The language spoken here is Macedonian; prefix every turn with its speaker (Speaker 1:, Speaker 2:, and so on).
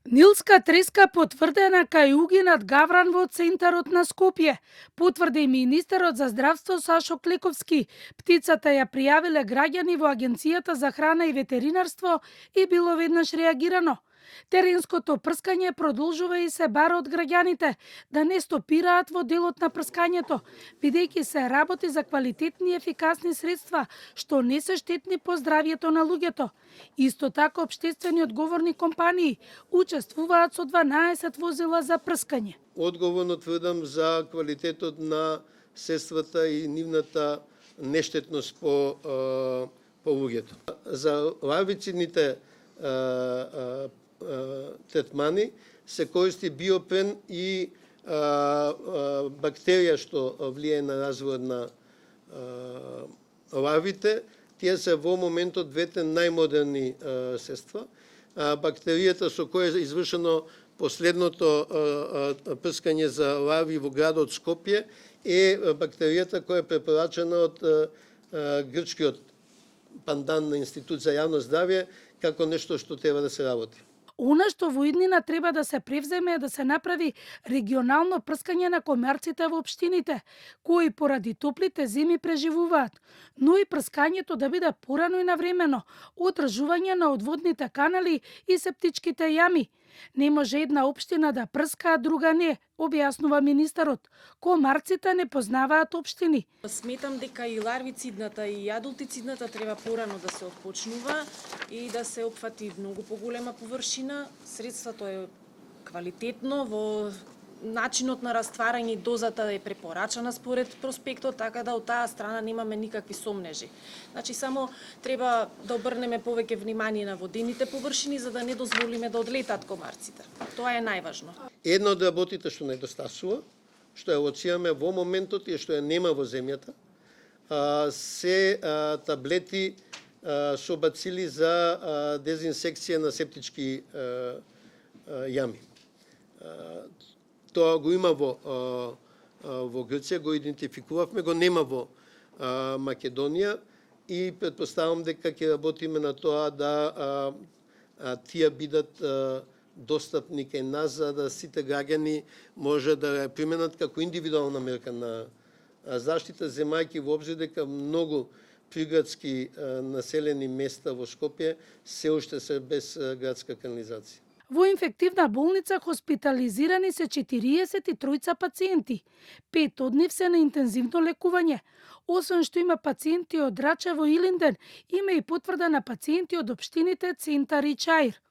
Speaker 1: Нилска треска потврдена кај угинат гавран во центарот на Скопје, потврди министерот за здравство Сашо Клековски. Птицата ја пријавиле граѓани во Агенцијата за храна и ветеринарство и било веднаш реагирано. Теренското прскање продолжува и се бара од граѓаните да не стопираат во делот на прскањето, бидејќи се работи за квалитетни и ефикасни средства што не се штетни по здравјето на луѓето. Исто така општествени одговорни компании учествуваат со 12 возила за прскање.
Speaker 2: Одговорно тврдам за квалитетот на средствата и нивната нештетност по луѓето. За ларвицидните третмани се користи биопрен и бактерија што влијае на развојот на ларвите. Тие се во моментот двете најмодерни средства. Бактеријата со која е извршено последното прскање за ларви во градот Скопје е бактеријата која е препорачена од грчкиот пандан на Институт за јавно здравје како нешто што треба да се работи.
Speaker 1: Она што во иднина треба да се превземе е да се направи регионално прскање на комарците во општините, кои поради топлите зими преживуваат, но и прскањето да биде порано и навремено, одржување на одводните канали и септичките јами. Не може една општина да прска, а друга не, објаснува министерот. Комарците не познаваат општини.
Speaker 3: Сметам дека и ларвицидната и адултицидната треба порано да се отпочнува и да се опфати многу поголема површина. Средството е квалитетно, во начинот на растварање и дозата е препорачана според проспектот, така да од таа страна немаме никакви сомнежи. Значи само треба да обрнеме повеќе внимание на водените површини за да не дозволиме да одлетат комарците. Тоа е најважно.
Speaker 2: Едно од работите што недостасува, што ја лоцираме во моментот и што ја нема во земјата, се таблети со бацили за дезинсекција на септички јами. Тоа го има во Грција, го идентификувавме, го нема во Македонија и претпоставам дека ќе работиме на тоа да тие бидат достапни кај нас, за да сите граѓани може да ја применат како индивидуална мерка на заштита, земајќи во обзир дека многу приградски населени места во Скопје се уште се без градска канализација.
Speaker 1: Во инфективна болница хоспитализирани се 43 пациенти. 5 од нив се на интензивно лекување. Освен што има пациенти од Рачево и Илинден, има и потврда на пациенти од општините Центар и Чаир.